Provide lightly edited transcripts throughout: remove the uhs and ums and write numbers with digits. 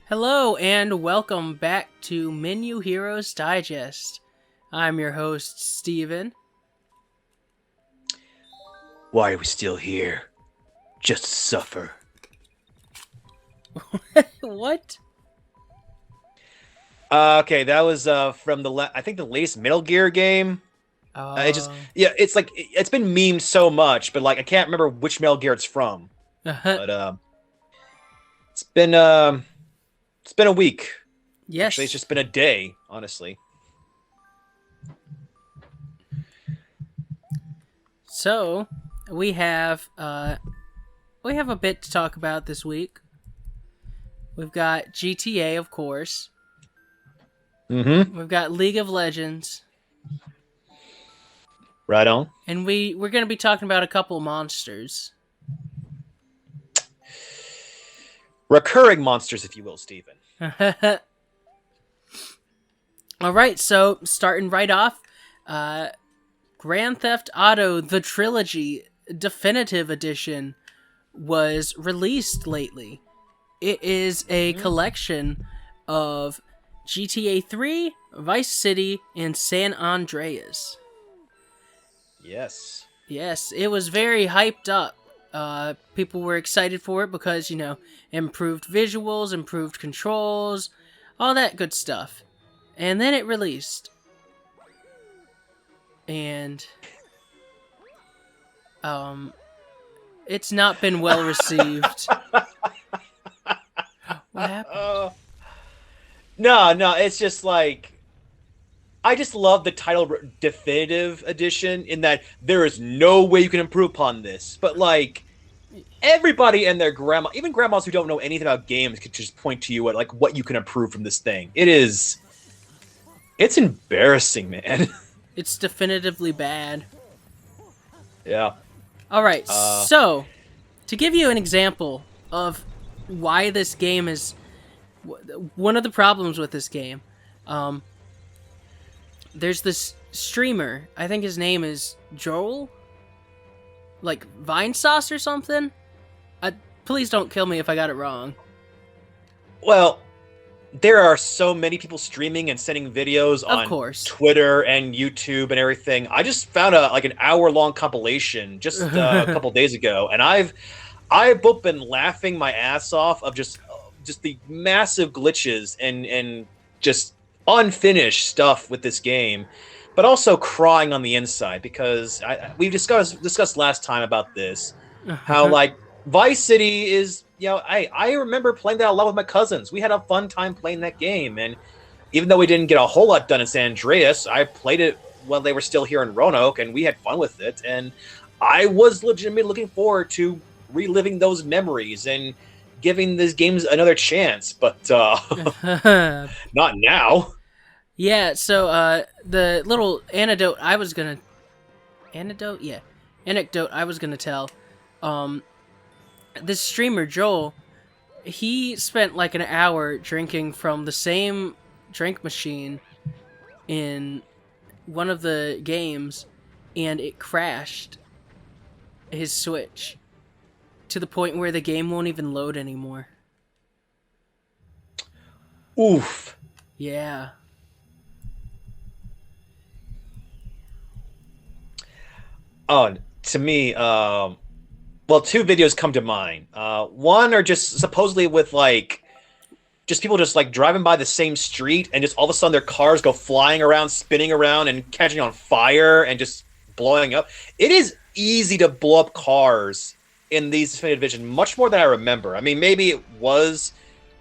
Hello and welcome back to Menu Heroes Digest. I'm your host, Steven. Why are we still here? Just to suffer. What? Okay, that was from I think the latest Metal Gear game. It's like it's been memed so much, but like I can't remember which Metal Gear it's from. But it's been a week. Yes. Actually, it's just been a day, honestly. So we have a bit to talk about this week. We've got GTA, of course. Mm-hmm. We've got League of Legends. Right on. And we're going to be talking about a couple monsters. Recurring monsters, if you will, Steven. All right, so starting right off, Grand Theft Auto The Trilogy Definitive Edition was released lately. It is a collection of GTA 3, Vice City, and San Andreas. Yes. Yes, it was very hyped up. People were excited for it because, improved visuals, improved controls, all that good stuff. And then it released. And it's not been well received. What happened? No, it's just like I just love the title definitive edition in that there is no way you can improve upon this. But like everybody and their grandma, even grandmas who don't know anything about games, could just point to you at like what you can improve from this thing. It's embarrassing, man. It's definitively bad. Yeah. All right, so to give you an example of why this game is one of the problems with this game, there's this streamer. I think his name is Joel, like Vine Sauce or something. Please don't kill me if I got it wrong. Well, there are so many people streaming and sending videos on Twitter and YouTube and everything. I just found an hour-long compilation just a couple days ago, and I've both been laughing my ass off of just the massive glitches and just unfinished stuff with this game, but also crying on the inside because we've discussed last time about this, how like Vice City is. I remember playing that a lot with my cousins. We had a fun time playing that game, and even though we didn't get a whole lot done in San Andreas, I played it while they were still here in Roanoke, and we had fun with it. And I was legitimately looking forward to reliving those memories and giving these games another chance, but not now. Yeah, so the little anecdote I was gonna tell, this streamer Joel, he spent like an hour drinking from the same drink machine in one of the games, and it crashed his Switch to the point where the game won't even load anymore. Oof. Yeah. Oh, to me, well, two videos come to mind. One are just supposedly with like just people just like driving by the same street and just all of a sudden their cars go flying around, spinning around and catching on fire and just blowing up. It is easy to blow up cars in these Definitive Edition, much more than I remember. I mean, maybe it was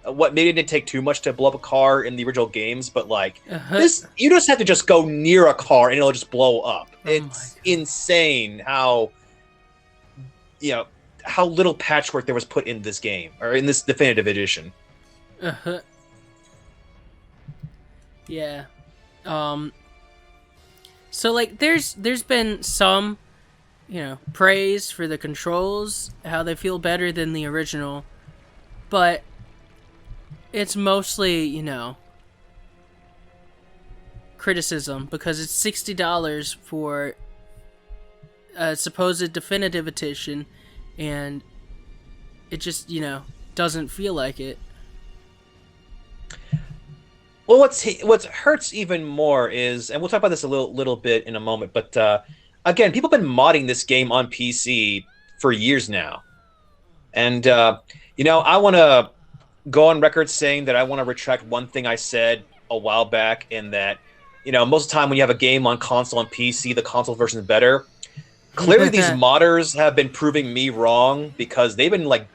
maybe it didn't take too much to blow up a car in the original games, but like this, you just have to just go near a car and it'll just blow up. It's insane how how little patchwork there was put in this game or in this Definitive Edition. Yeah. So like there's been some praise for the controls, how they feel better than the original, but it's mostly, criticism because it's $60 for a supposed definitive edition, and it just, doesn't feel like it. Well, what hurts even more is, and we'll talk about this a little bit in a moment, but again, people have been modding this game on PC for years now, and I want to go on record saying that I want to retract one thing I said a while back, in that, most of the time when you have a game on console and PC, the console version is better. Clearly, these modders have been proving me wrong, because they've been like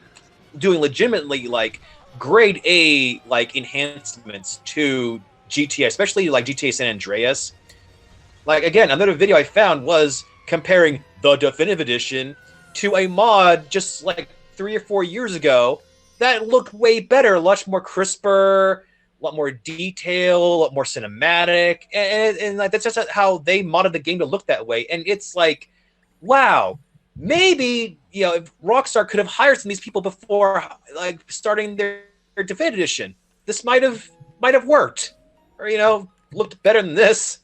doing legitimately like grade A like enhancements to GTA, especially like GTA San Andreas. Like, again, another video I found was comparing the definitive edition to a mod just like 3 or 4 years ago that looked way better, much more crisper, a lot more detail, a lot more cinematic, and like that's just how they modded the game to look that way. And it's like, wow, maybe if Rockstar could have hired some of these people before like starting their definitive edition, this might have worked, or looked better than this.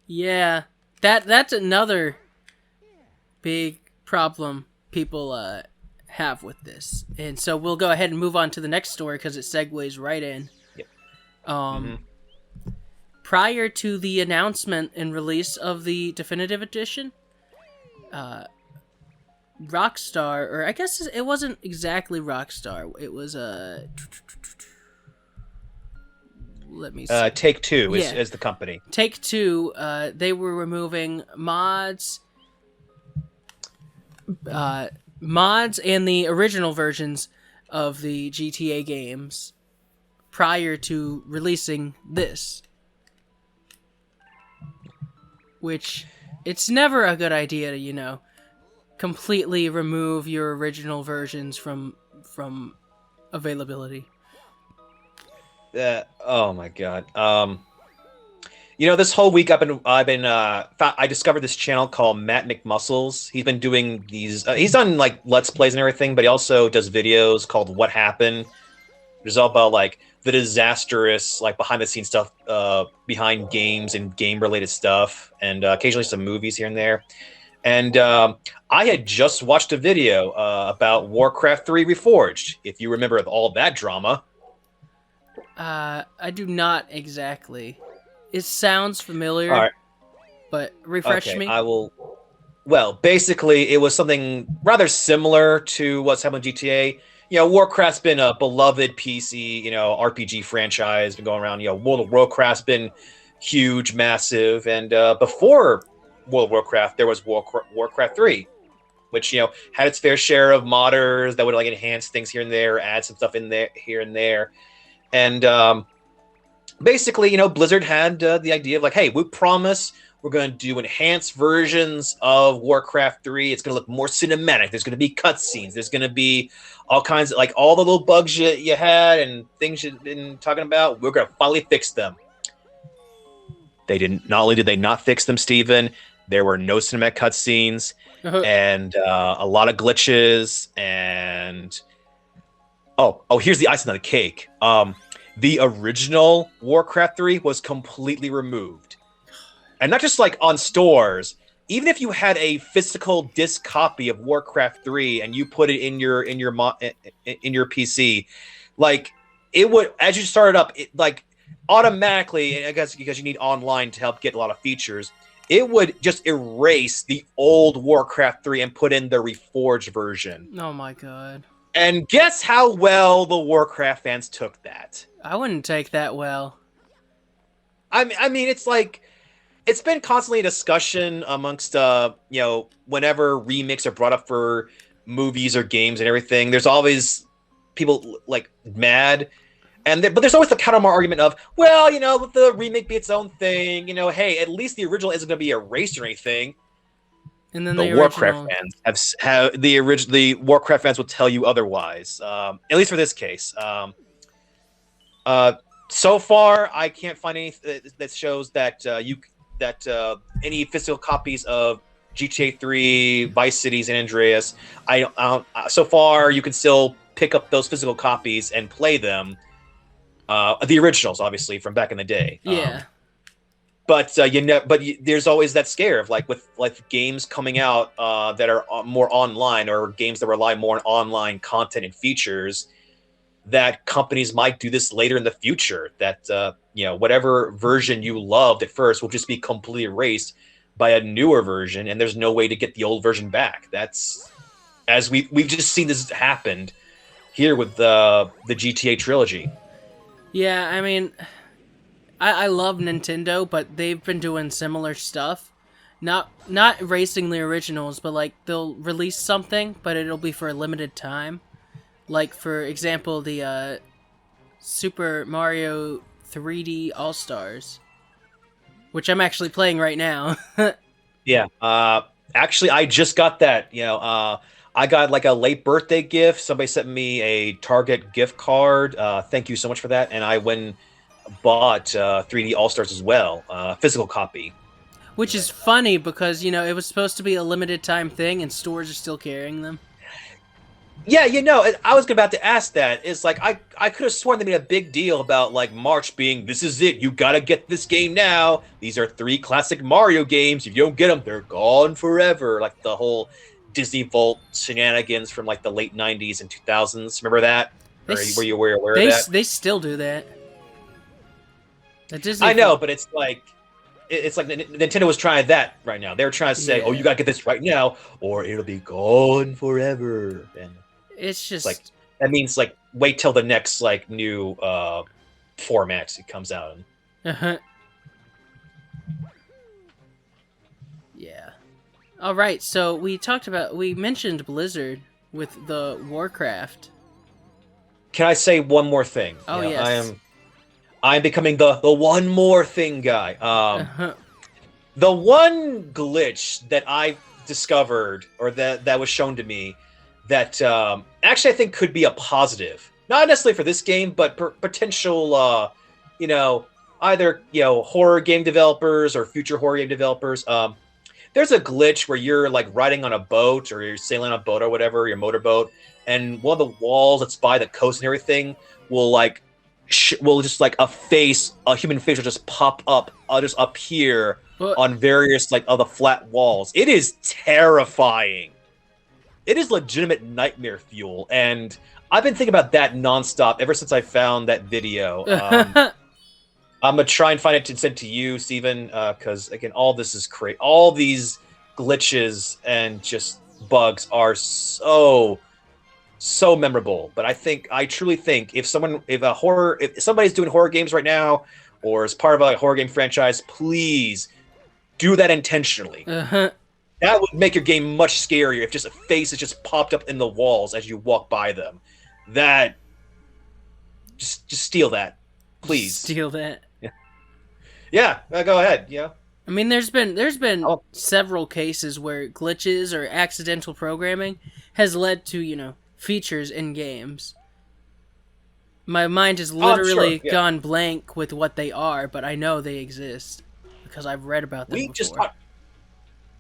Yeah, that's another big problem people have with this, and so we'll go ahead and move on to the next story because it segues right in. Yep. Prior to the announcement and release of the definitive edition, Rockstar, or I guess it wasn't exactly Rockstar, it was let me see. Take-Two is the company. Take-Two, they were removing mods and the original versions of the GTA games prior to releasing this. Which, it's never a good idea to, completely remove your original versions from availability. Oh my god. This whole week I discovered this channel called Matt McMuscles. He's been doing these. He's done like Let's Plays and everything, but he also does videos called What Happened. It's all about like the disastrous, like behind the scenes stuff behind games and game related stuff, and occasionally some movies here and there. And I had just watched a video about Warcraft 3 Reforged. If you remember all that drama. I do not exactly. It sounds familiar, all right, but refresh me. I will. Well, basically, it was something rather similar to what's happened with GTA. Warcraft's been a beloved PC, RPG franchise, been going around. World of Warcraft's been huge, massive, and before World of Warcraft, there was Warcraft 3, which had its fair share of modders that would like enhance things here and there, add some stuff in there here and there. And basically, Blizzard had the idea of like, hey, we promise we're going to do enhanced versions of Warcraft 3. It's going to look more cinematic. There's going to be cutscenes. There's going to be all kinds of, like, all the little bugs you had and things you've been talking about. We're going to finally fix them. They didn't. Not only did they not fix them, Steven, there were no cinematic cutscenes and a lot of glitches. And here's the icing on the cake. The original Warcraft 3 was completely removed. And not just like on stores. Even if you had a physical disc copy of Warcraft 3 and you put it in your PC, like it would, as you start it up, it, like automatically, I guess because you need online to help get a lot of features, it would just erase the old Warcraft 3 and put in the Reforged version. Oh my god. And guess how well the Warcraft fans took that? I wouldn't take that well. I mean, it's like, it's been constantly a discussion amongst, whenever remakes are brought up for movies or games and everything, there's always people, like, mad. But there's always the counter argument of, well, let the remake be its own thing. Hey, at least the original isn't going to be erased or anything. And then the Warcraft fans have the Warcraft fans will tell you otherwise. At least for this case. So far, I can't find anything that shows that any physical copies of GTA 3, Vice Cities, and Andreas. So far, you can still pick up those physical copies and play them. The originals, obviously, from back in the day. Yeah. But there's always that scare of like with like games coming out that are more online, or games that rely more on online content and features. that companies might do this later in the future. That whatever version you loved at first will just be completely erased by a newer version, and there's no way to get the old version back. That's as we've just seen this happened here with the GTA trilogy. Yeah, I mean, I love Nintendo, but they've been doing similar stuff. Not erasing the originals, but like they'll release something, but it'll be for a limited time. Like for example, the Super Mario 3D All Stars, which I'm actually playing right now. Yeah. Actually, I just got that. I got like a late birthday gift. Somebody sent me a Target gift card. Thank you so much for that. And I went and bought 3D All Stars as well, physical copy. Which is funny because, it was supposed to be a limited time thing and stores are still carrying them. Yeah, I was about to ask that. It's like I could have sworn they made a big deal about like March being, this is it, you gotta get this game now. These are 3 classic Mario games. If you don't get them, they're gone forever. Like the whole Disney Vault shenanigans from like the late 90s and 2000s. Remember that? Were you aware of that? They still do that. I know, but it's like Nintendo was trying that right now. They're trying to say, "Oh, you gotta get this right now, or it'll be gone forever." And it's just like that means like wait till the next like new format it comes out. Yeah. All right. So we mentioned Blizzard with the Warcraft. Can I say one more thing? Oh yes. I'm becoming the one more thing guy. The one glitch that I discovered, or that was shown to me, that actually I think could be a positive, not necessarily for this game, but potential, either horror game developers or future horror game developers. There's a glitch where you're like riding on a boat, or you're sailing on a boat or whatever, your motorboat, and one of the walls that's by the coast and everything will just like a human face will just pop up, just appear on various like other flat walls. It is terrifying. It is legitimate nightmare fuel, and I've been thinking about that nonstop ever since I found that video. I'm gonna try and find it and send it to you, Steven, because again, all this is crazy. All these glitches and just bugs are so memorable. But I truly think if somebody's doing horror games right now, or is part of a horror game franchise, please do that intentionally. That would make your game much scarier if just a face is just popped up in the walls as you walk by them. That just steal that, please. Steal that. Yeah. Go ahead. Yeah. I mean, there's been several cases where glitches or accidental programming has led to features in games. My mind has literally gone blank with what they are, but I know they exist because I've read about them before.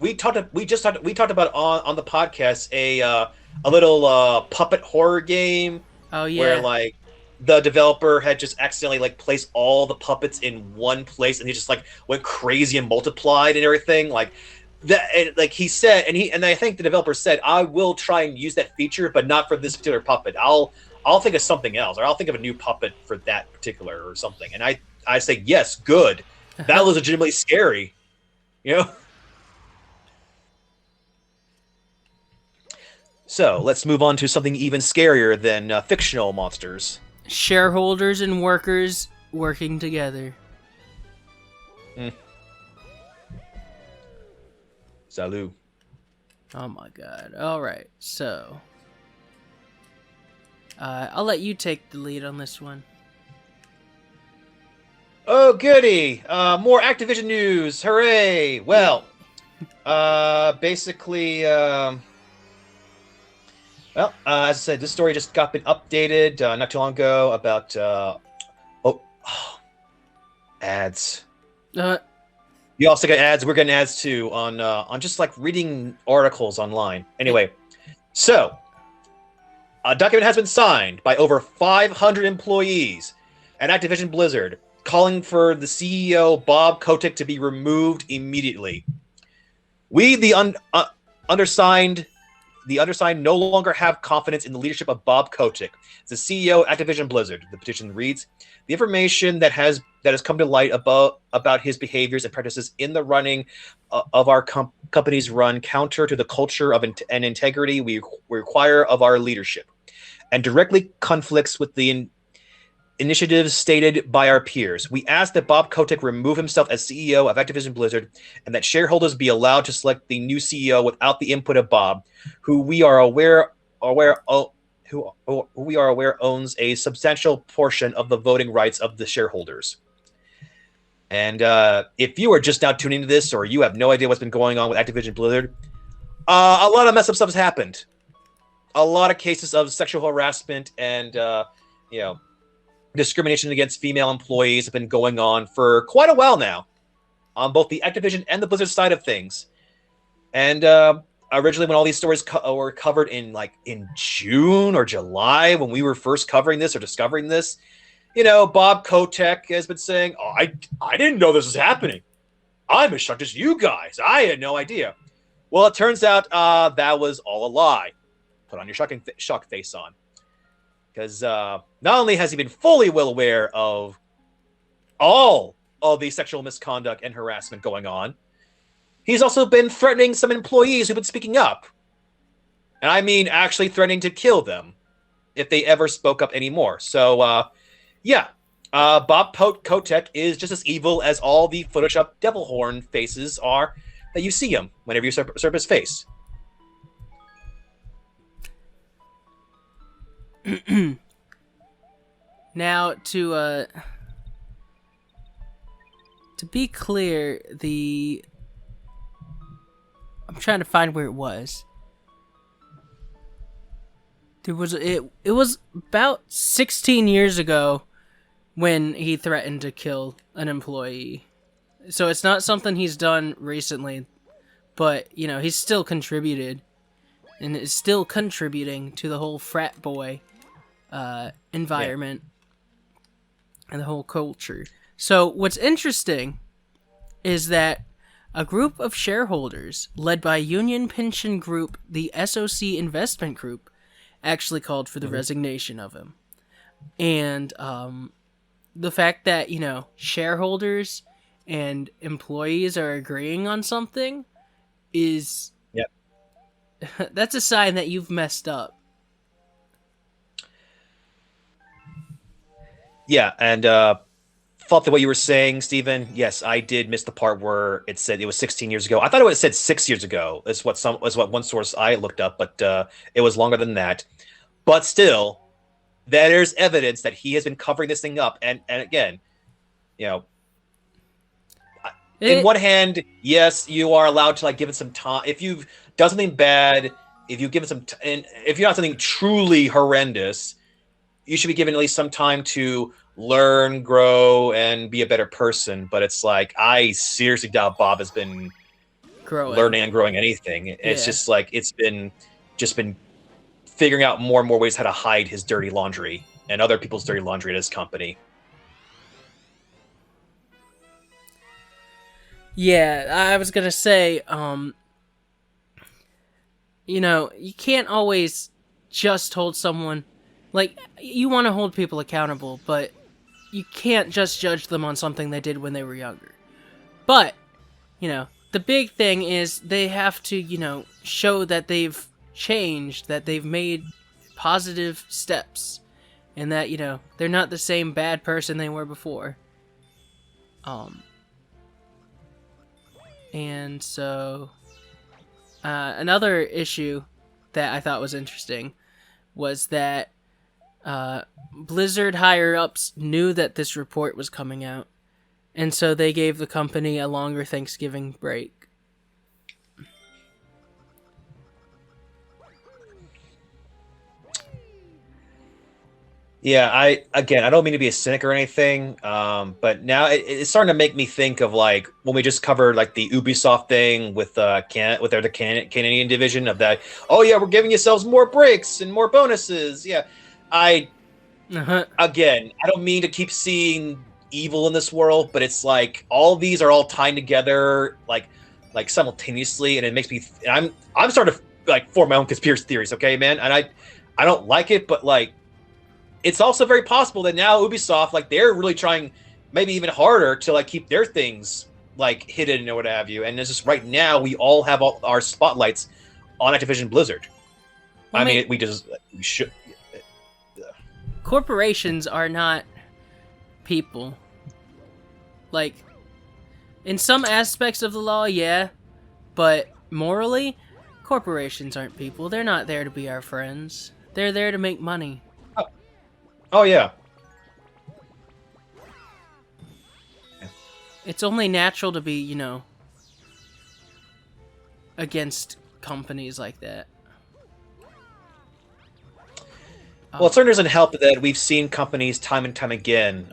We talked about on the podcast a little puppet horror game. Oh yeah. Where like the developer had just accidentally like placed all the puppets in one place, and he just like went crazy and multiplied and everything like that. And, like he said, and I think the developer said, I will try and use that feature, but not for this particular puppet. I'll think of something else, or I'll think of a new puppet for that particular or something. And I say, yes, good. That was legitimately scary. So let's move on to something even scarier than fictional monsters. Shareholders and workers working together. Salut. Oh my god. Alright, so I'll let you take the lead on this one. Oh goody! More Activision news! Hooray! Well, basically, as I said, this story just been updated not too long ago about ads. You also got ads. We're getting ads too on just like reading articles online. Anyway, so a document has been signed by over 500 employees at Activision Blizzard, calling for the CEO Bob Kotick to be removed immediately. We, the undersigned, the undersigned no longer have confidence in the leadership of Bob Kotick, the CEO of Activision Blizzard. The petition reads, the information that has come to light about his behaviors and practices in the running of our company's run counter to the culture of and integrity we require of our leadership, and directly conflicts with the initiatives stated by our peers. We ask that Bob Kotick remove himself as CEO of Activision Blizzard, and that shareholders be allowed to select the new CEO without the input of Bob, who we are aware owns a substantial portion of the voting rights of the shareholders. And if you are just now tuning into this, or you have no idea what's been going on with Activision Blizzard, a lot of messed up stuff has happened. A lot of cases of sexual harassment and discrimination against female employees have been going on for quite a while now, on both the Activision and the Blizzard side of things. And originally, when all these stories were covered in June or July, when we were first covering this or discovering this, Bob Kotick has been saying, "Oh, I didn't know this was happening. I'm as shocked as you guys. I had no idea." Well, it turns out that was all a lie. Put on your shock face on. Because not only has he been fully well aware of all of the sexual misconduct and harassment going on, he's also been threatening some employees who've been speaking up. And I mean actually threatening to kill them if they ever spoke up anymore. So, Bob Kotick is just as evil as all the Photoshop devil horn faces are that you see him whenever you serve his face. Now, to be clear, I'm trying to find where it was. It was about 16 years ago when he threatened to kill an employee. So it's not something he's done recently, but he's still contributed and is still contributing to the whole frat boy environment and the whole culture. So what's interesting is that a group of shareholders led by Union Pension Group, the SOC Investment Group, actually called for the resignation of him. And the fact that, shareholders and employees are agreeing on something is... Yep. That's a sign that you've messed up. Yeah, and fault to what you were saying, Stephen. Yes, I did miss the part where it said it was 16 years ago. I thought it was said 6 years ago. Is what one source I looked up, but it was longer than that. But still, there's evidence that he has been covering this thing up. And again, in one hand, yes, you are allowed to give it some time. If you've done something bad, if you give it some, and if you're not something truly horrendous, you should be given at least some time to learn, grow, and be a better person. But it's I seriously doubt Bob has been learning and growing anything. It's just it's been figuring out more and more ways how to hide his dirty laundry and other people's dirty laundry at his company. Yeah, I was gonna say, you can't always just hold someone... you want to hold people accountable, but you can't just judge them on something they did when they were younger. But, the big thing is they have to, show that they've changed, that they've made positive steps, and that, they're not the same bad person they were before. And so, another issue that I thought was interesting was that Blizzard higher-ups knew that this report was coming out, and so they gave the company a longer Thanksgiving break. Yeah, I don't mean to be a cynic or anything, but now it's starting to make me think of when we just covered the Ubisoft thing with the Canadian division of that. Oh yeah, we're giving yourselves more breaks and more bonuses. Yeah, again, I don't mean to keep seeing evil in this world, but it's all these are all tied together simultaneously, and it makes me. I'm starting to like form my own conspiracy theories, okay, man? And I don't like it, but like it's also very possible that now Ubisoft, like they're really trying maybe even harder to like keep their things like hidden or what have you. And it's just right now we all have all our spotlights on Activision Blizzard. Well, I mean, we should. Corporations are not people. Like, in some aspects of the law, yeah, but morally, corporations aren't people. They're not there to be our friends. They're there to make money. Oh yeah. It's only natural to be, against companies like that. Well, it certainly doesn't help that we've seen companies time and time again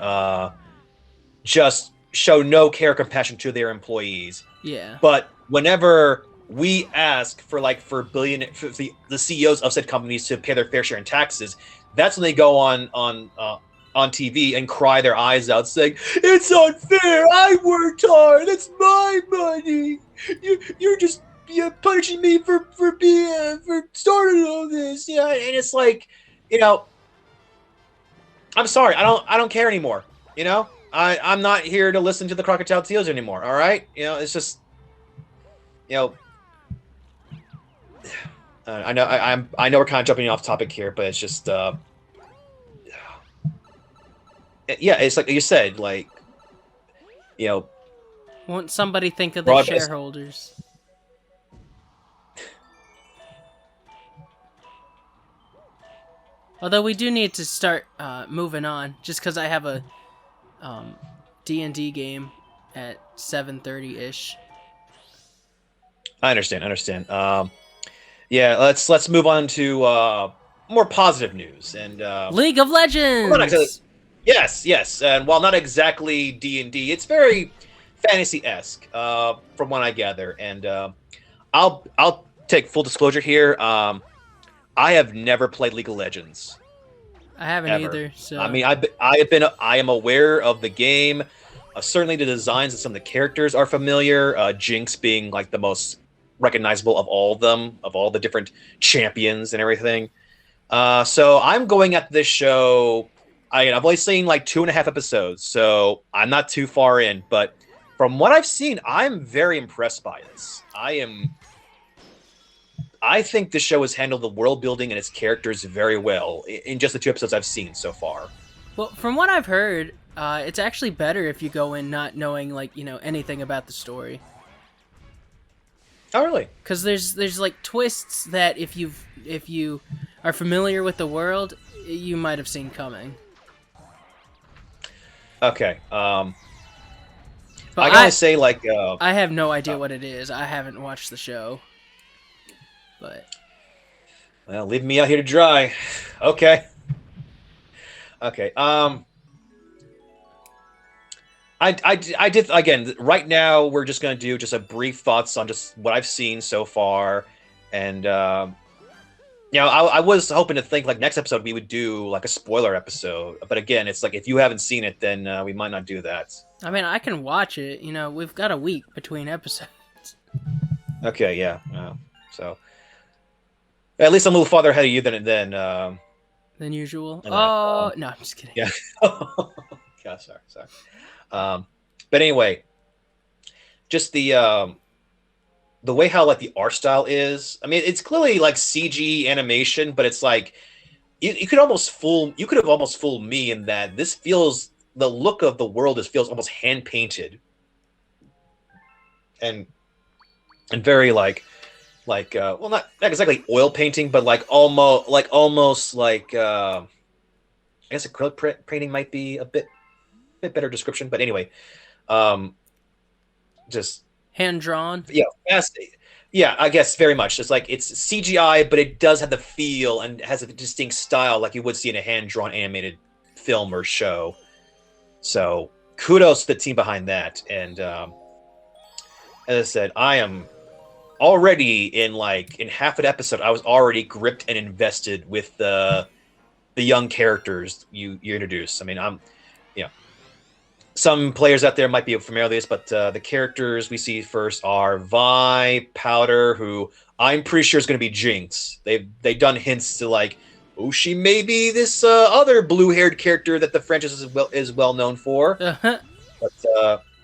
just show no care or compassion to their employees. Yeah. But whenever we ask for the CEOs of said companies to pay their fair share in taxes, that's when they go on TV and cry their eyes out, saying, "It's unfair. I worked hard. It's my money. You're just punishing me for starting all this." Yeah, and it's like, I'm sorry. I don't care anymore. I'm not here to listen to the crocodile tears anymore. All right. It's just, I know we're kind of jumping off topic here, but it's just, yeah, it's like you said, like, won't somebody think of the shareholders? Although we do need to start moving on, just because I have a D&D game at 7:30-ish. I understand. Yeah, let's move on to more positive news and League of Legends. Yes, and while not exactly D&D, it's very fantasy-esque from what I gather. And I'll take full disclosure here. I have never played League of Legends. I haven't either. So I mean, I am aware of the game. Certainly, the designs of some of the characters are familiar. Jinx being like the most recognizable of all of them, of all the different champions and everything. So I'm going at this show. I've only seen like 2.5 episodes, so I'm not too far in. But from what I've seen, I'm very impressed by this. I think this show has handled the world building and its characters very well in just the 2 episodes I've seen so far. Well, from what I've heard, it's actually better if you go in not knowing anything about the story. Oh, really? Because there's like twists that if you are familiar with the world, you might have seen coming. Okay. But I gotta say, like, I have no idea what it is. I haven't watched the show. But well, leave me out here to dry. Okay. I did again. Right now, we're just gonna do just a brief thoughts on just what I've seen so far, and I was hoping to think like next episode we would do like a spoiler episode, but again, it's like if you haven't seen it, then we might not do that. I mean, I can watch it. We've got a week between episodes. Okay, yeah. So at least I'm a little farther ahead of you than usual. Oh no, I'm just kidding. Yeah. Yeah, sorry. But anyway, just the way how like the art style is. I mean, it's clearly like CG animation, but it's like you could have almost fooled me in that this feels the look of the world feels almost hand painted and very like well, not exactly oil painting, but like almost like I guess acrylic painting might be a bit better description, but anyway, just hand drawn. Yeah, yeah, I guess very much. It's like it's CGI, but it does have the feel and has a distinct style like you would see in a hand drawn animated film or show. So kudos to the team behind that. And as I said, I am already in half an episode. I was already gripped and invested with the young characters you introduce. I mean, some players out there might be familiar with this, but the characters we see first are Vi, Powder, who I'm pretty sure it's going to be Jinx. They've done hints to like, oh, she may be this other blue-haired character that the franchise is well known for. But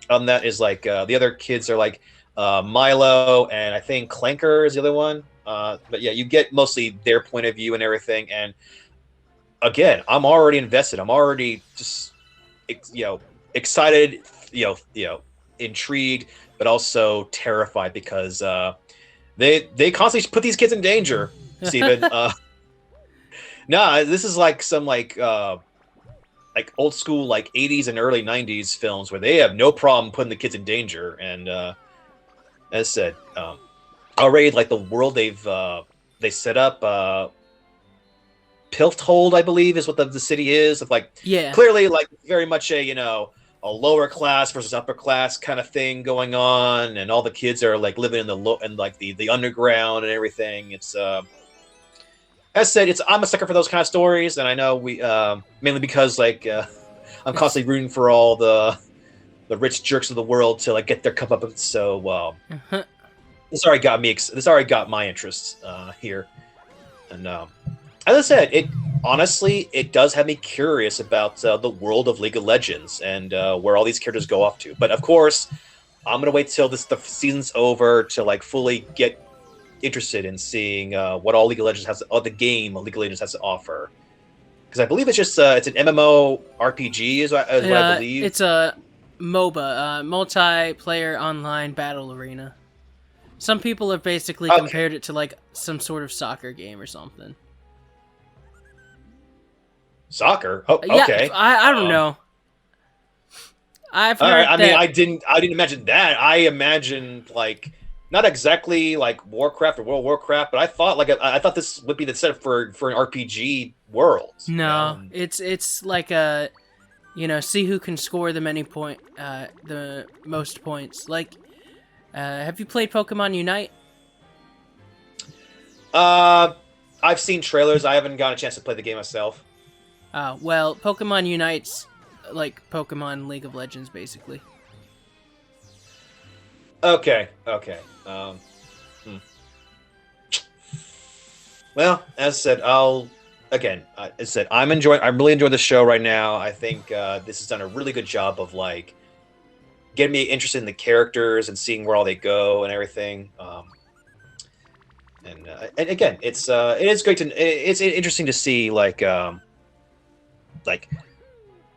on that is like the other kids are like Milo, and I think Clanker is the other one. But yeah, you get mostly their point of view and everything. And again, I'm already invested. I'm already just excited, intrigued, but also terrified because they constantly put these kids in danger, Steven. This is like some like old school like 80s and early 90s films where they have no problem putting the kids in danger. And as I said, already like the world they set up. Pilfthold, I believe, is what the city is. Of like, clearly like very much a lower class versus upper class kind of thing going on, and all the kids are like living in the underground and everything. It's as I said, I'm a sucker for those kind of stories, and I know we mainly because like I'm constantly rooting for all the rich jerks of the world to like get their comeuppance. So this already got my interest here, and as I said, it does have me curious about the world of League of Legends and where all these characters go off to. But of course, I'm gonna wait till the season's over to like fully get interested in seeing what all League of Legends the game League of Legends has to offer. Because I believe it's just it's an MMO RPG, is what I believe. It's a MOBA, multiplayer online battle arena. Some people have basically compared it to like some sort of soccer game or something. Soccer? Oh, okay. Yeah, I don't know. I've heard right. I mean, I didn't imagine that. I imagined like not exactly like Warcraft or World of Warcraft, but I thought this would be the setup for an RPG world. No, it's like a see who can score the most points. Like, have you played Pokemon Unite? I've seen trailers. I haven't gotten a chance to play the game myself. Well, Pokemon Unite's like Pokemon League of Legends, basically. Okay. Well, as I said, I'm really enjoying the show right now. I think this has done a really good job of like getting me interested in the characters and seeing where all they go and everything. And again, it is great it's interesting to see like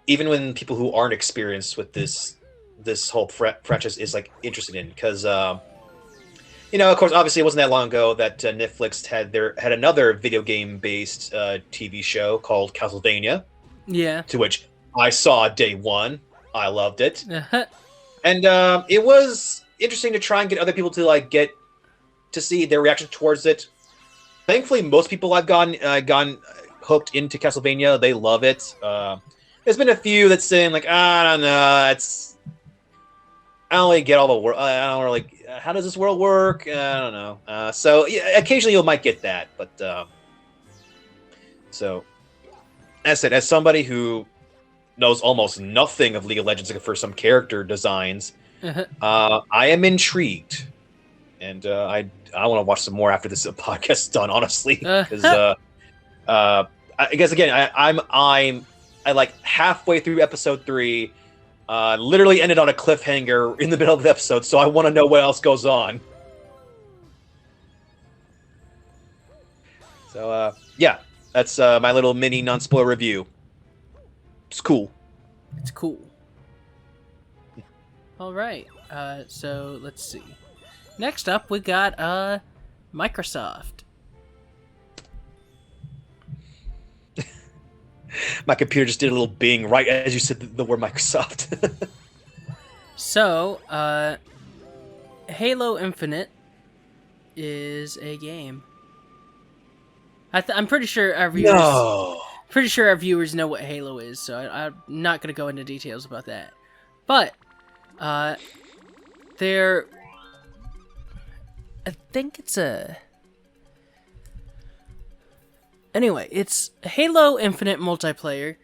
even when people who aren't experienced with this whole franchise is like interested in, because of course, obviously it wasn't that long ago that Netflix had another video game based TV show called Castlevania. Yeah. To which I saw day one. I loved it. And it was interesting to try and get other people to like get to see their reaction towards it. Thankfully, most people I've gone hooked into Castlevania. They love it. There's been a few that's saying like, I don't know, I don't really get all the world. I don't really. How does this world work? I don't know. So yeah, occasionally you might get that, but so as I said, as somebody who knows almost nothing of League of Legends except for some character designs, I am intrigued, and I want to watch some more after this podcast is done. Honestly, because I guess again, I'm like halfway through episode 3. Literally ended on a cliffhanger in the middle of the episode, so I want to know what else goes on. So, yeah, that's my little mini non-spoiler review. It's cool. It's cool. All right, so let's see. Next up, we got Microsoft. My computer just did a little bing right as you said the word Microsoft. So, Halo Infinite is a game. I'm pretty sure our viewers know what Halo is, so I'm not going to go into details about that. But I think it's a... Anyway, it's Halo Infinite Multiplayer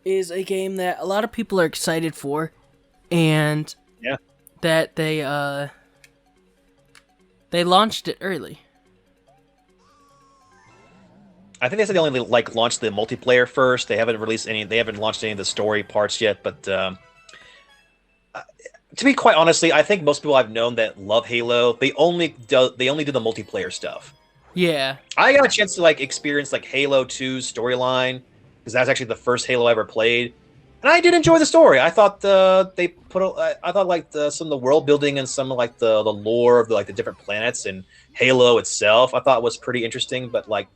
is a game that a lot of people are excited for, and that they launched it early. I think they said they only like launched the multiplayer first. They haven't released any. They haven't launched any of the story parts yet. But to be quite honestly, I think most people I've known that love Halo, they only do the multiplayer stuff. Yeah, I got a chance to like experience like Halo 2's storyline because that's actually the first Halo I ever played, and I did enjoy the story. I thought they put I thought like some of the world building and some of like the lore of the different planets and Halo itself. I thought was pretty interesting. But like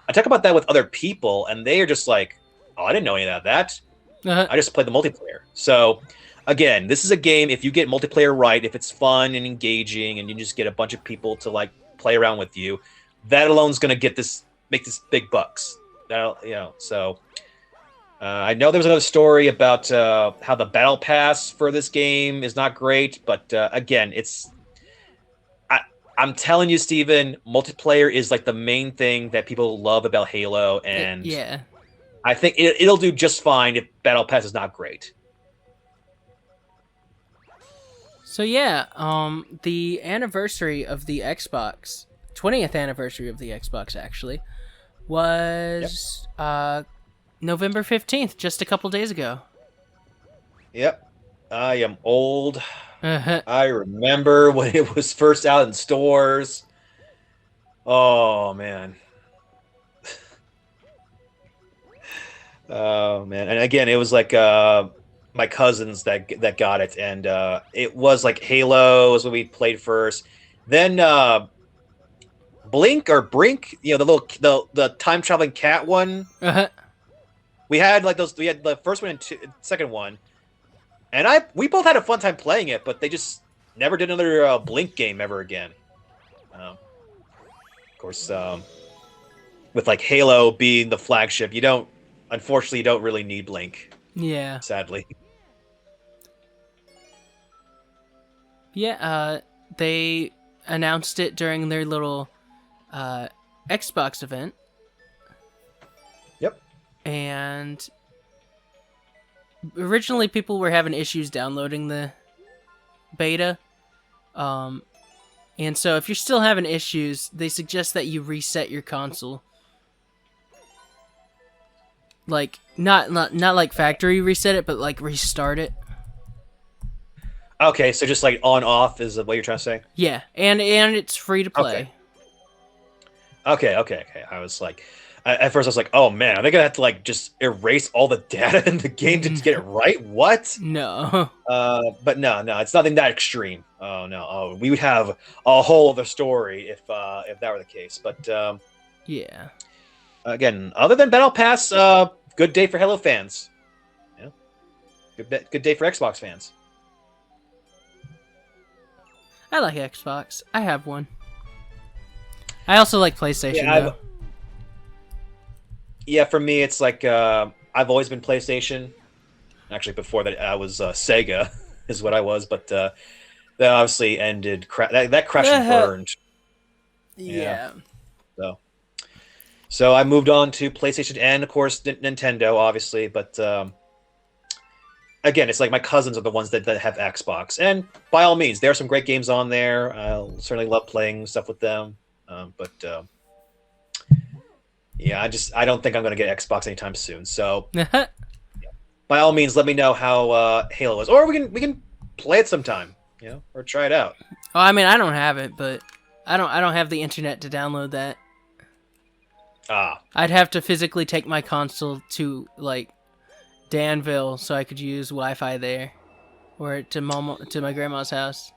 I talk about that with other people, and they are just like, "Oh, I didn't know any of that. I just played the multiplayer." So again, this is a game. If you get multiplayer right, if it's fun and engaging, and you just get a bunch of people to like play around with you, that alone's going to make this big bucks. So I know there was another story about how the battle pass for this game is not great, but again, I'm telling you, Steven, multiplayer is like the main thing that people love about Halo, and yeah. I think it'll do just fine if battle pass is not great. So yeah, the anniversary of the Xbox, 20th anniversary of the Xbox actually, was November 15th, just a couple days ago. Yep. I am old. I remember when it was first out in stores. Oh man. Oh man. And again, it was like my cousins that got it, and it was like Halo was what we played first. Then Blink or Brink, the time traveling cat one. We had like those. We had the first one and second one, and we both had a fun time playing it. But they just never did another Blink game ever again. Of course, with like Halo being the flagship, unfortunately, you don't really need Blink. Yeah. Sadly. Yeah. They announced it during their little Xbox event. Yep. And originally people were having issues downloading the beta. And so if you're still having issues, they suggest that you reset your console. Like not like factory reset it, but like restart it. Okay, so just like on off is what you're trying to say? Yeah, and it's free to play. Okay. I was like, at first I was like, oh man, are they gonna have to like just erase all the data in the game to get it right? What? No. But no, it's nothing that extreme. Oh no, we would have a whole other story if that were the case. But yeah. Again, other than Battle Pass, good day for Halo fans. Yeah, good day for Xbox fans. I like Xbox. I have one. I also like PlayStation, though. Yeah, for me, it's like I've always been PlayStation. Actually, before that, I was Sega, is what I was. But that obviously ended. That crashed and burned. Yeah. So I moved on to PlayStation and, of course, Nintendo, obviously. But again, it's like my cousins are the ones that have Xbox. And by all means, there are some great games on there. I'll certainly love playing stuff with them. Yeah, I don't think I'm going to get Xbox anytime soon. So by all means, let me know how Halo is. Or we can play it sometime, or try it out. Oh, I mean, I don't have it, but I don't have the internet to download that. I'd have to physically take my console to like Danville so I could use Wi-Fi there, or to my grandma's house.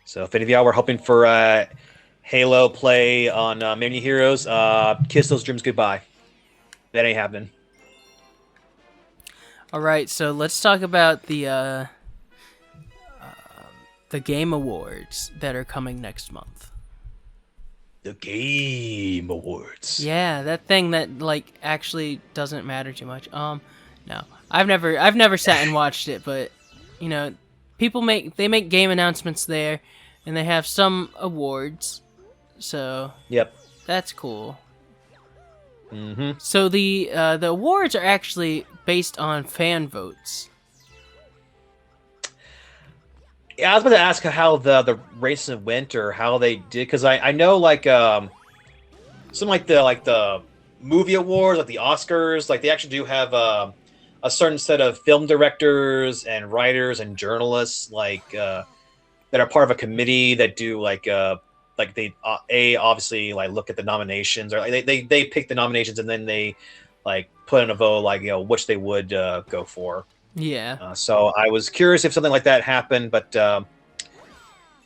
So if any of y'all were hoping for Halo play on Many Heroes, kiss those dreams goodbye. That ain't happening. All right, so let's talk about the Game Awards that are coming next month. The Game Awards. Yeah, that thing that like actually doesn't matter too much. No, I've never sat and watched it, but people make game announcements there, and they have some awards. So yep, that's cool. Mm-hmm. So the awards are actually based on fan votes. Yeah, I was about to ask how the races went or how they did, because I know like something like the movie awards, like the Oscars. Like they actually do have a certain set of film directors and writers and journalists that are part of a committee that do like they obviously like look at the nominations, or like they pick the nominations and then they like put in a vote, like, you know, which they would go for. Yeah. So I was curious if something like that happened, but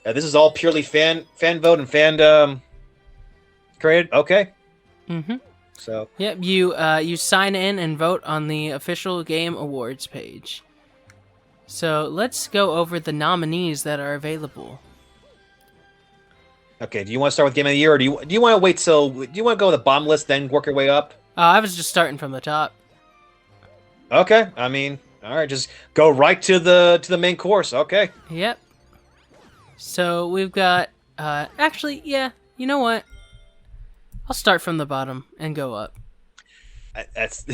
this is all purely fan vote and fan created. Okay. Mm-hmm. So yep, you sign in and vote on the official game awards page. So let's go over the nominees that are available. okay, do you want to start with game of the year, or do you want to wait till do you want to go to the bottom list then work your way up? I was just starting from the top. Okay, I mean, all right, just go right to the main course. Okay. Yep. So we've got actually, yeah, you know what? I'll start from the bottom and go up. That's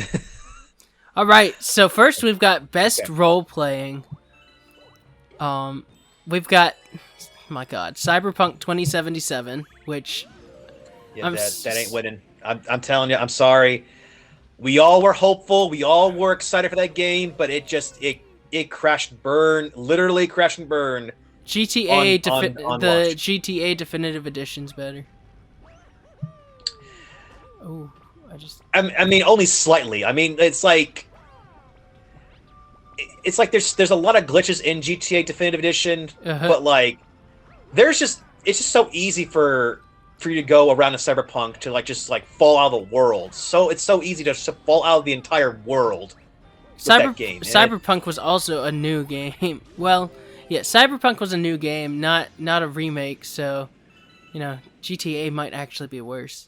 all right. So first we've got best okay. role playing. We've got, my God, Cyberpunk 2077, which that ain't winning. I'm telling you, I'm sorry. We all were hopeful. We all were excited for that game, but it crashed and burned, literally crashed and burned. GTA on the launch. GTA Definitive Edition's better. Oh, I mean, only slightly. I mean, it's like there's a lot of glitches in GTA Definitive Edition, but like it's just so easy for you to go around a Cyberpunk to just fall out of the world. So it's so easy to fall out of the entire world with that game. Cyberpunk was also a new game. Well, yeah, Cyberpunk was a new game, not a remake. So, you know, GTA might actually be worse.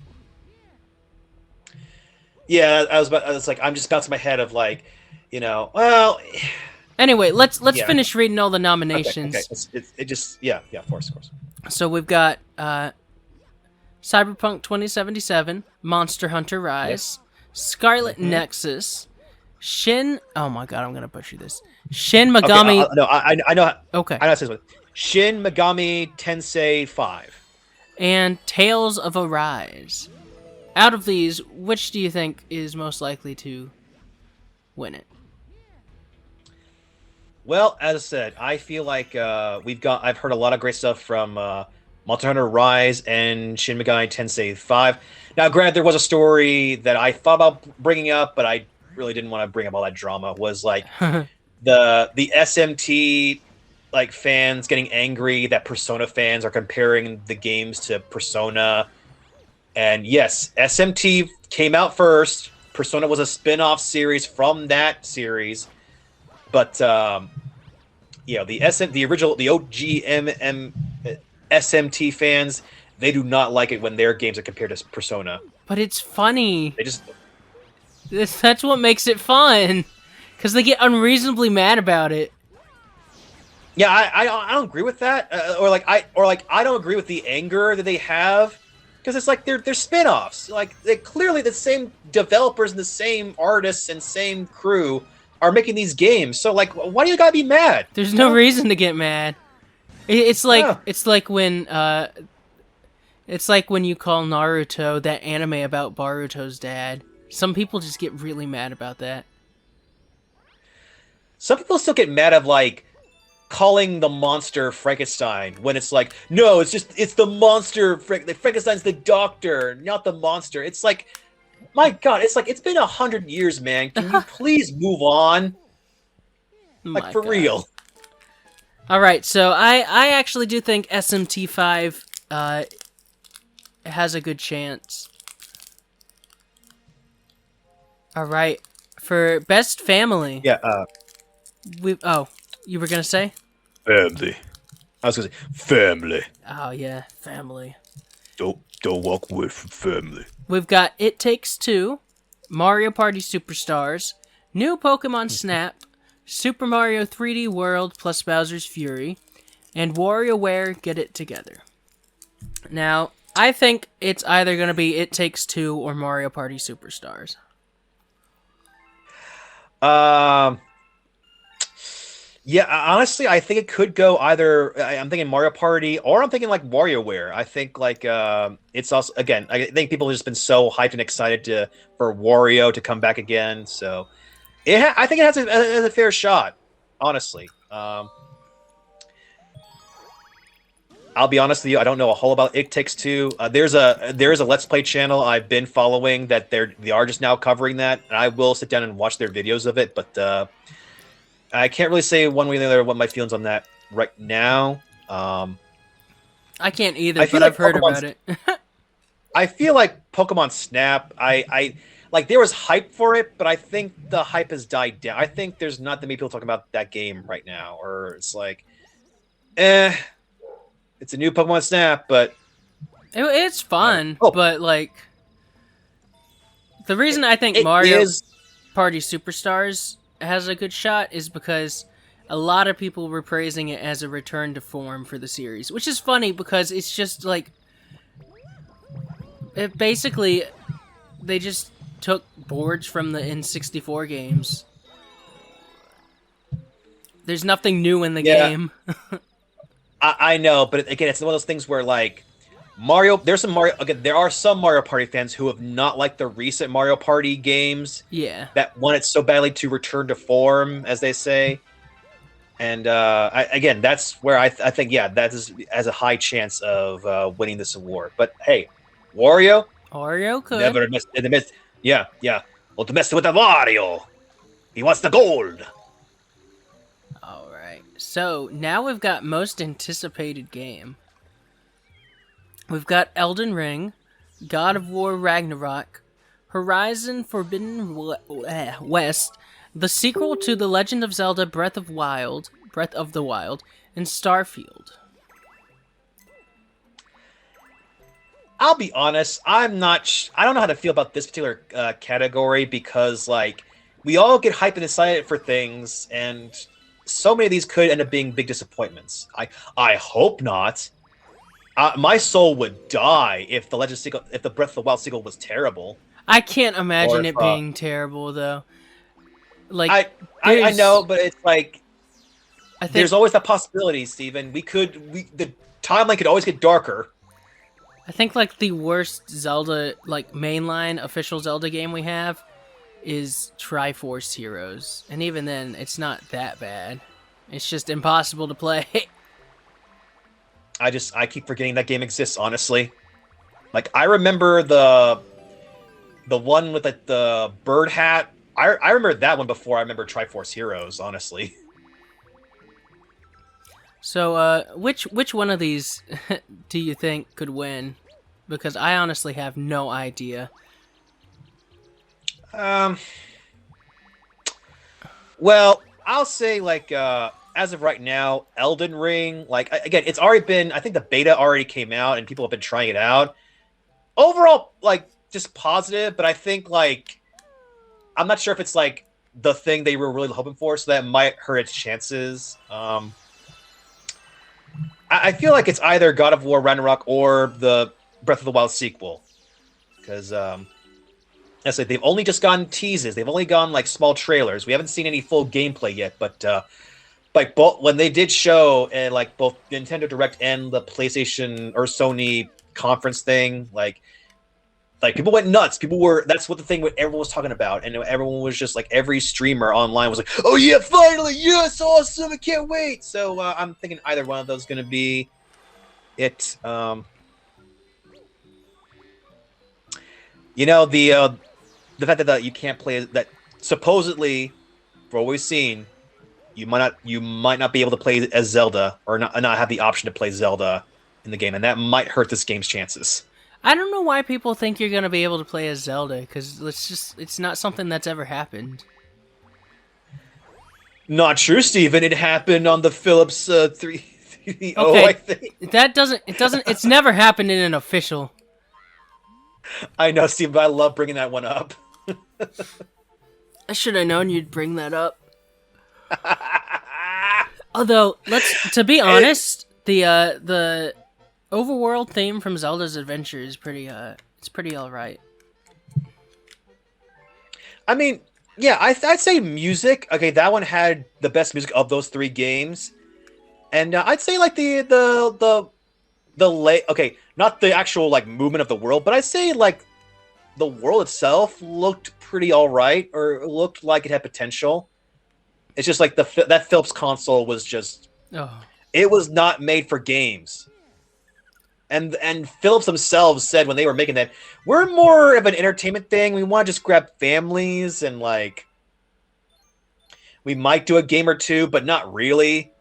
Yeah, I'm just bouncing my head of well. Anyway, let's finish reading all the nominations. Okay. Of course. So we've got Cyberpunk 2077, Monster Hunter Rise, Scarlet Nexus, Shin. Oh my God, I'm gonna butcher this. Shin Megami. Okay, no, I know. Okay. I know. What it is. Shin Megami Tensei 5 and Tales of Arise. Out of these, which do you think is most likely to win it? Well, as I said, I feel like I've heard a lot of great stuff from Monster Hunter Rise and Shin Megami Tensei 5. Now, granted, there was a story that I thought about bringing up, but I really didn't want to bring up all that drama. Was like the SMT fans getting angry that Persona fans are comparing the games to Persona. And yes, SMT came out first. Persona was a spin-off series from that series. But the OG SMT fans, they do not like it when their games are compared to Persona. But it's funny. That's what makes it fun, because they get unreasonably mad about it. Yeah, I don't agree with that, I don't agree with the anger that they have, because it's like they're spin-offs. Like, they're clearly the same developers and the same artists and same crew are making these games. So why do you gotta be mad? There's no reason to get mad. It's like when you call Naruto that anime about Boruto's dad. Some people just get really mad about that. Some people still get mad of calling the monster Frankenstein when it's no, it's the monster. Frankenstein's the doctor, not the monster. It's my God, it's been 100 years, man. Can you please move on? For God. Real. All right, so I actually do think SMT5 has a good chance. All right, for best family. Yeah. You were gonna say? Family. I was gonna say family. Oh yeah, family. Don't walk away from family. We've got It Takes Two, Mario Party Superstars, New Pokemon Snap, Super Mario 3D World plus Bowser's Fury, and WarioWare Get It Together. Now, I think it's either going to be It Takes Two or Mario Party Superstars. Yeah, honestly, I think it could go either. I'm thinking Mario Party, or I'm thinking like WarioWare. I think like it's also again. I think people have just been so hyped and excited for Wario to come back again. So I think it has a fair shot. Honestly, I'll be honest with you. I don't know a whole about It Takes Two. There's a Let's Play channel I've been following that they are just now covering that, and I will sit down and watch their videos of it. But I can't really say one way or the other what my feelings on that right now. I can't either, but I've heard about it. I feel like Pokemon Snap. I like there was hype for it, but I think the hype has died down. I think there's not that many people talking about that game right now, or it's like, it's a new Pokemon Snap, but it's fun. But like, the reason I think Mario Party Superstars has a good shot is because a lot of people were praising it as a return to form for the series, which is funny because it's just like basically they just took boards from the N64 games. There's nothing new in the game. I know, but again, it's one of those things where like there are some Mario Party fans who have not liked the recent Mario Party games. Yeah. That want it so badly to return to form, as they say. And again, that's where I think, that has a high chance of winning this award. But hey, Wario could never mess. Yeah. Well, to mess with the Wario, he wants the gold. All right. So now we've got most anticipated game. We've got Elden Ring, God of War Ragnarok, Horizon Forbidden West, the sequel to The Legend of Zelda Breath of the Wild, and Starfield. I'll be honest, I don't know how to feel about this particular category because like we all get hyped and excited for things, and so many of these could end up being big disappointments. I hope not. My soul would die if the Breath of the Wild sequel was terrible. I can't imagine it being terrible though. Like I know, but it's like there's always that possibility, Steven. The timeline could always get darker. I think like the worst Zelda mainline official Zelda game we have is Triforce Heroes, and even then, it's not that bad. It's just impossible to play. I keep forgetting that game exists, honestly. Like, I remember the one with like the bird hat. I remember that one before I remember Triforce Heroes, honestly. So, which one of these do you think could win? Because I honestly have no idea. Well, I'll say like as of right now, Elden Ring. Like again, it's already been. I think the beta already came out, and people have been trying it out. Overall, like just positive, but I think like I'm not sure if it's like the thing they were really hoping for, so that might hurt its chances. I feel like it's either God of War Ragnarok or the Breath of the Wild sequel, because I said they've only just gone teases. They've only gone like small trailers. We haven't seen any full gameplay yet, but like both when they did show and like both Nintendo Direct and the PlayStation or Sony conference thing, like people went nuts. That's what the thing what everyone was talking about, and everyone was just like every streamer online was like, "Oh yeah, finally, yes, awesome, I can't wait." So I'm thinking either one of those is going to be it. You know, the fact that you can't play that supposedly, for what we've seen, you might not be able to play as Zelda or not have the option to play Zelda in the game, and that might hurt this game's chances. I don't know why people think you're gonna be able to play as Zelda, because it's not something that's ever happened. Not true, Steven. It happened on the Philips 3DO, okay. I think. It's never happened in an official. I know, Steve, but I love bringing that one up. I should have known you'd bring that up. Although, to be honest, the overworld theme from Zelda's Adventure is pretty all right. I mean, Yeah, I'd say music. Okay, that one had the best music of those three games, and I'd say like okay, not the actual like movement of the world, but I'd say like the world itself looked pretty all right, or looked like it had potential. It's just like that Philips console was just it was not made for games. And Philips themselves said when they were making that, we're more of an entertainment thing. We want to just grab families and like we might do a game or two, but not really.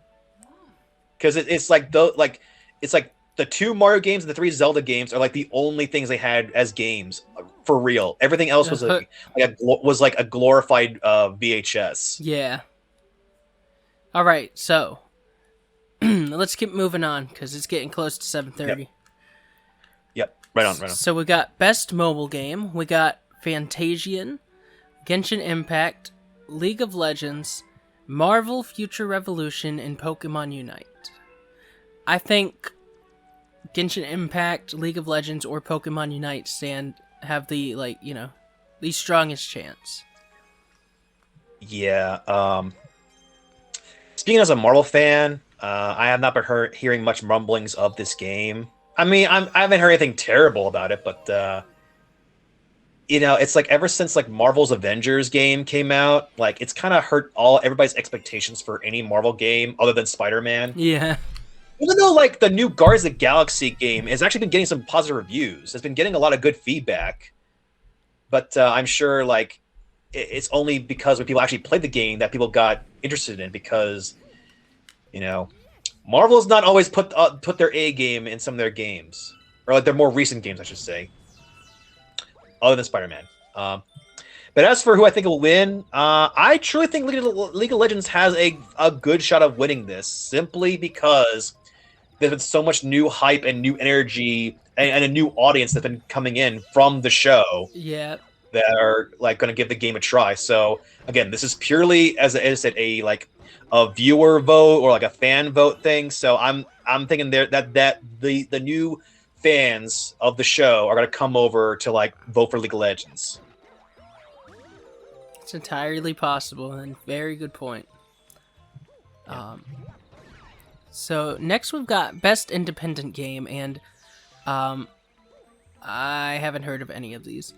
Because it's like it's like the two Mario games and the three Zelda games are like the only things they had as games for real. Everything else was like a glorified VHS. Yeah. All right, so let's keep moving on because it's getting close to 7:30. Yep. Right on. So we got Best Mobile Game. We got Fantasian, Genshin Impact, League of Legends, Marvel Future Revolution, and Pokemon Unite. I think Genshin Impact, League of Legends, or Pokemon Unite have the the strongest chance. Yeah. Speaking as a Marvel fan, I have not been hearing much rumblings of this game. I mean, I haven't heard anything terrible about it, but it's like ever since like Marvel's Avengers game came out, like it's kind of hurt everybody's expectations for any Marvel game other than Spider-Man. Yeah. Even though like the new Guardians of the Galaxy game has actually been getting some positive reviews, it's been getting a lot of good feedback, but I'm sure like it's only because when people actually played the game that people got interested in, because Marvel's not always put their A game in some of their games, or like their more recent games, I should say, other than Spider-Man. But as for who I think will win, I truly think League of Legends has a good shot of winning this, simply because there's been so much new hype and new energy and a new audience that's been coming in from the show. Yeah. That are like going to give the game a try. So again, this is purely as I said, a viewer vote or like a fan vote thing. So I'm thinking there that the new fans of the show are going to come over to like vote for League of Legends. It's entirely possible, and very good point. Yeah. So next we've got Best Independent Game, and I haven't heard of any of these.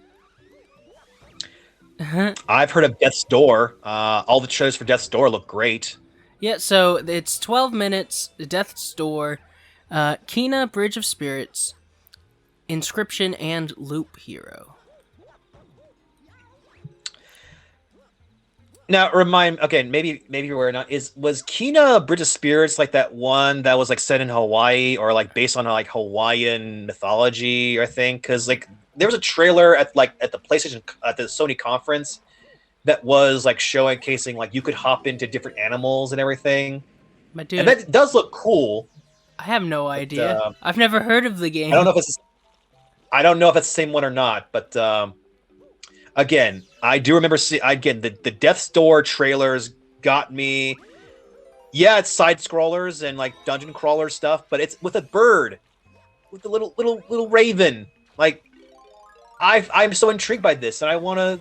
I've heard of Death's Door. All the trailers for Death's Door look great. Yeah, so it's 12 minutes, Death's Door, Kena, Bridge of Spirits, Inscription, and Loop Hero. Now, maybe we're not. Was Kena Bridge of Spirits like that one that was like set in Hawaii or like based on like Hawaiian mythology? I think because like there was a trailer at the PlayStation at the Sony conference that was like showcasing like you could hop into different animals and everything. My dude, and that does look cool. I have no idea. I've never heard of the game. I don't know if it's the same one or not, but again, I do remember the Death's Door trailers got me. Yeah, it's side scrollers and like dungeon crawler stuff, but it's with a bird, with the little raven. Like, I'm so intrigued by this, and I wanna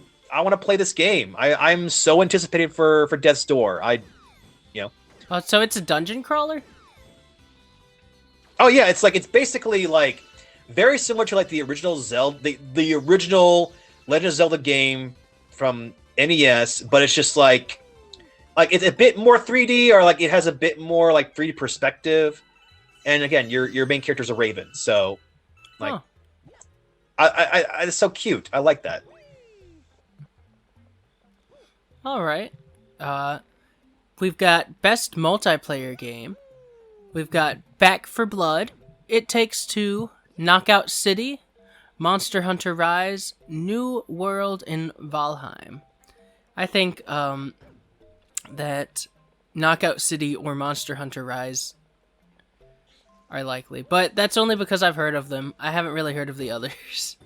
play this game. I'm so anticipated for Death's Door. Oh, so it's a dungeon crawler? Oh yeah, it's basically like very similar to like the original Zelda, the original Legend of Zelda game from NES, but it's just like it's a bit more 3D, or like it has a bit more like 3D perspective. And again, your main character's a raven, so like I it's so cute. I like that. All right. We've got Best Multiplayer Game. We've got Back for Blood, It Takes Two, Knockout City, Monster Hunter Rise, New World, and Valheim. I think that Knockout City or Monster Hunter Rise are likely, but that's only because I've heard of them. I haven't really heard of the others.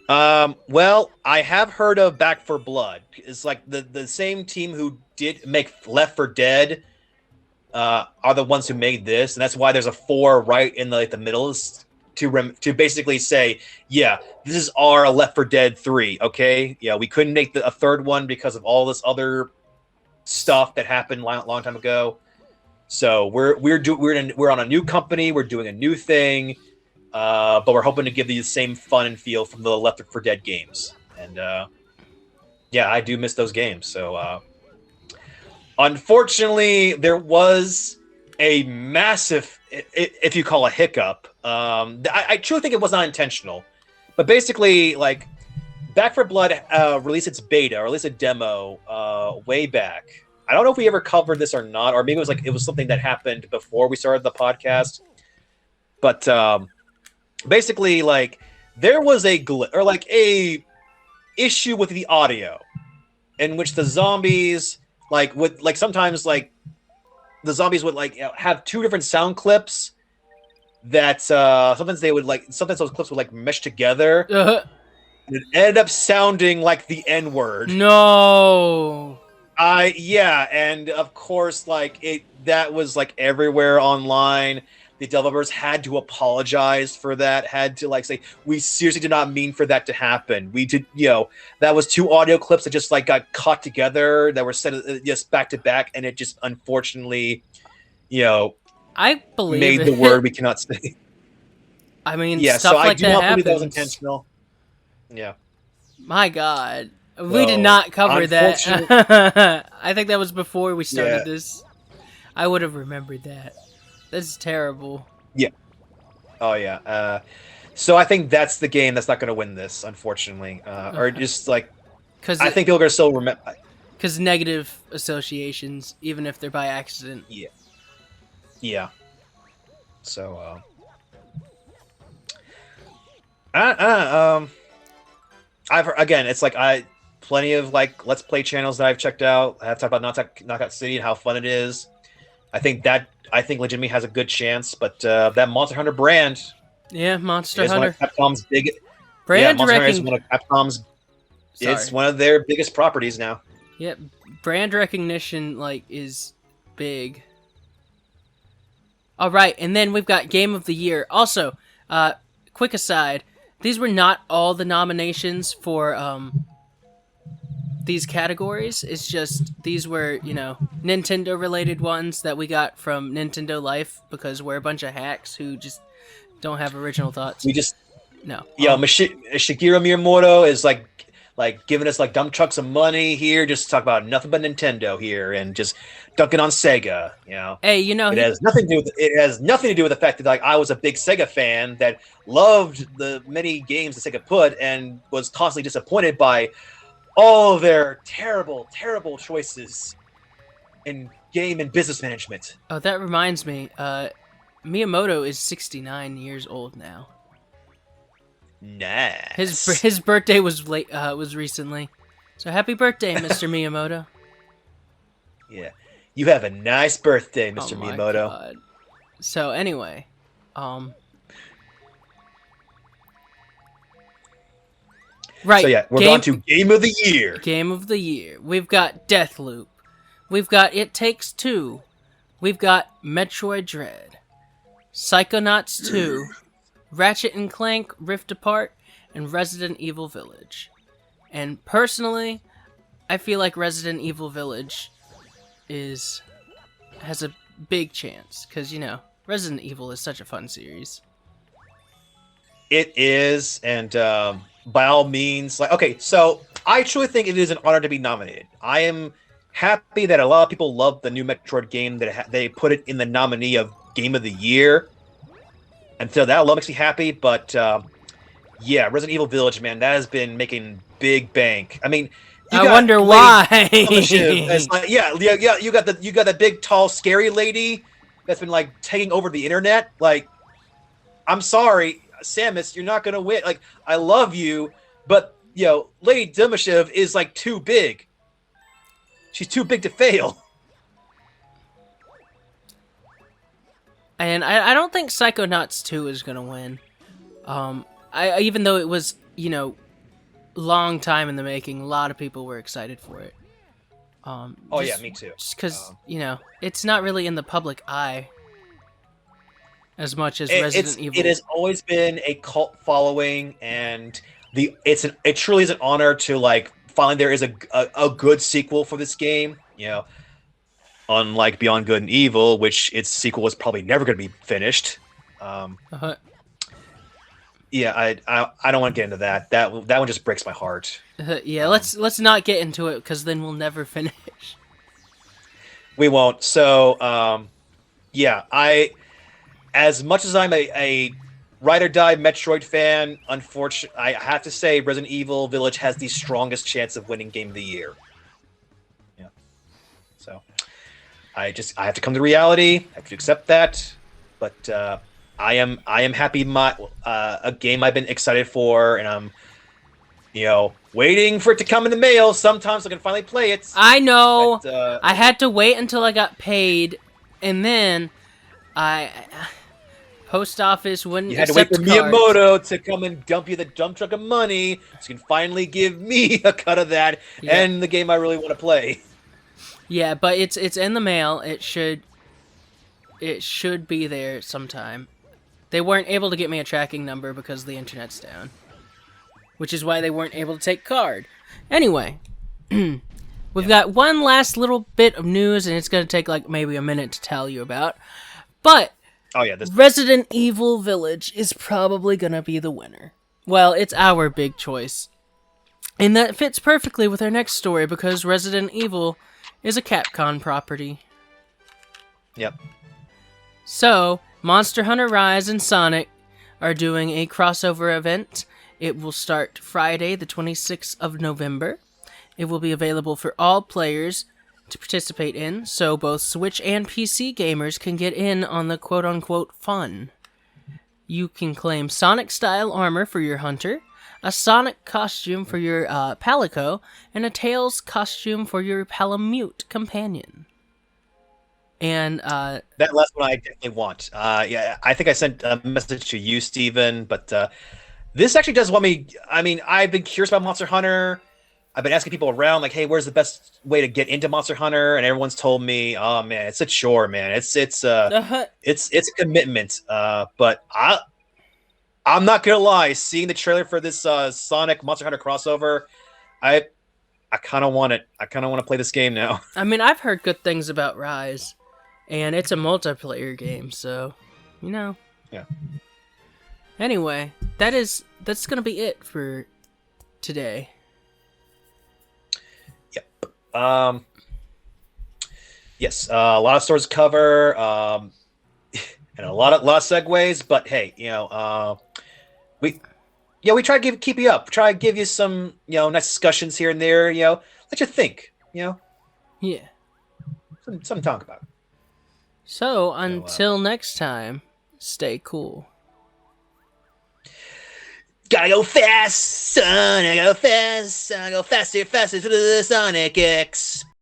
Well, I have heard of Back for Blood. It's like the same team who did make Left 4 Dead are the ones who made this, and that's why there's a 4 right in the middle to basically say, yeah, this is our Left 4 Dead 3. Okay, yeah, we couldn't make a third one because of all this other stuff that happened long time ago. So we're on a new company. We're doing a new thing, but we're hoping to give you the same fun and feel from the Left 4 Dead games. And yeah, I do miss those games. So unfortunately, there was a massive, if you call a hiccup. I truly think it was not intentional, but basically, like, Back 4 Blood released its beta, or at least a demo, way back. I don't know if we ever covered this or not, or maybe it was something that happened before we started the podcast. But basically, like, there was a issue with the audio, in which the zombies sometimes the zombies would have two different sound clips that sometimes those clips would mesh together. And it ended up sounding like the N-word. No. Yeah, and of course, that was everywhere online. The developers had to apologize for that. Had to say, we seriously did not mean for that to happen. We did, that was two audio clips that just got caught together that were set just back to back, and it just unfortunately, I believe made the word we cannot say. I mean, yeah, stuff so like that happens. That was intentional. Yeah. My God. We did not cover that. I think that was before we started this. I would have remembered that. This is terrible. Yeah. Oh, yeah. So I think that's the game that's not going to win this, unfortunately. Or just I think people are going to still remember. Because negative associations, even if they're by accident. Yeah. Yeah. So, I've heard, again, it's plenty of Let's Play channels that I've checked out. I have talked about Knockout City and how fun it is. I think legitimately has a good chance, but that Monster Hunter brand, Monster Hunter, one of Capcom's big brand Monster Hunter is one of Capcom's. It's one of their biggest properties now. Yep, brand recognition is big. All right, and then we've got Game of the Year. Also, quick aside. These were not all the nominations for these categories. It's just these were, Nintendo-related ones that we got from Nintendo Life because we're a bunch of hacks who just don't have original thoughts. We just no. Yeah, Shigeru Miyamoto is giving us dump trucks of money here, just talk about nothing but Nintendo here, and just dunking on Sega. Hey, it has nothing to do with the fact that I was a big Sega fan that loved the many games that Sega put and was constantly disappointed by all of their terrible, terrible choices in game and business management. Oh, that reminds me. Miyamoto is 69 years old now. Nice. His birthday was recently, so happy birthday, Mr. Miyamoto. Yeah, you have a nice birthday, Mr. Miyamoto. God. So anyway, right. So yeah, we're on to Game of the Year. Game of the Year. We've got Deathloop. We've got It Takes Two. We've got Metroid Dread, Psychonauts 2. Ratchet and Clank, Rift Apart, and Resident Evil Village. And personally, I feel like Resident Evil Village has a big chance because Resident Evil is such a fun series. It is, and by all means, so I truly think it is an honor to be nominated. I am happy that a lot of people love the new Metroid game that they put it in the nominee of Game of the Year. And so that alone makes me happy, but Resident Evil Village, man, that has been making big bank. I mean, I wonder why. You got that big, tall, scary lady that's been taking over the internet. I'm sorry, Samus, you're not gonna win. I love you, but Lady Dimishev is too big. She's too big to fail. And I don't think Psychonauts 2 is going to win. Even though it was, long time in the making, a lot of people were excited for it. Me too. Just because, it's not really in the public eye. as much as Resident Evil. It has always been a cult following, and it truly is an honor to like finally there is a good sequel for this game. You know, unlike Beyond Good and Evil, which its sequel was probably never going to be finished. Yeah, I don't want to get into that. That one just breaks my heart. Yeah, let's not get into it because then we'll never finish. We won't. So, yeah, as much as I'm a ride or die Metroid fan, unfortunately, I have to say Resident Evil Village has the strongest chance of winning Game of the Year. Yeah. So, I have to come to reality. I have to accept that. But I am happy. A game I've been excited for, and I'm waiting for it to come in the mail. Sometimes I can finally play it. I know. But, I had to wait until I got paid, and then post office wouldn't. You had to wait for Miyamoto to come and dump you the dump truck of money, so you can finally give me a cut of that and the game I really want to play. Yeah, but it's in the mail. It should be there sometime. They weren't able to get me a tracking number because the internet's down. Which is why they weren't able to take card. Anyway, we've got one last little bit of news, and it's going to take like maybe a minute to tell you about. But Resident Evil Village is probably going to be the winner. Well, it's our big choice. And that fits perfectly with our next story because Resident Evil is a Capcom property. Yep. So, Monster Hunter Rise and Sonic are doing a crossover event. It will start Friday, the 26th of November. It will be available for all players to participate in, so both Switch and PC gamers can get in on the quote-unquote fun. You can claim Sonic-style armor for your Hunter, a Sonic costume for your Palico, and a Tails costume for your Palamute companion. And that last one I definitely want. Yeah, I think I sent a message to you, Steven, but this actually does want me. I mean, I've been curious about Monster Hunter. I've been asking people around, like, "Hey, where's the best way to get into Monster Hunter?" And everyone's told me, "Oh man, it's a chore, man. It's a commitment." But I'm not gonna lie. Seeing the trailer for this Sonic Monster Hunter crossover, I kind of want it. I kind of want to play this game now. I mean, I've heard good things about Rise, and it's a multiplayer game, so Yeah. Anyway, that's gonna be it for today. Yep. Yes. A lot of stores to cover, and a lot of segues. But hey, we try to keep you up. Try to give you some nice discussions here and there. Let you think. Yeah. Something to talk about. So until next time, stay cool. Gotta go fast, son. I go fast. I go faster to the Sonic X.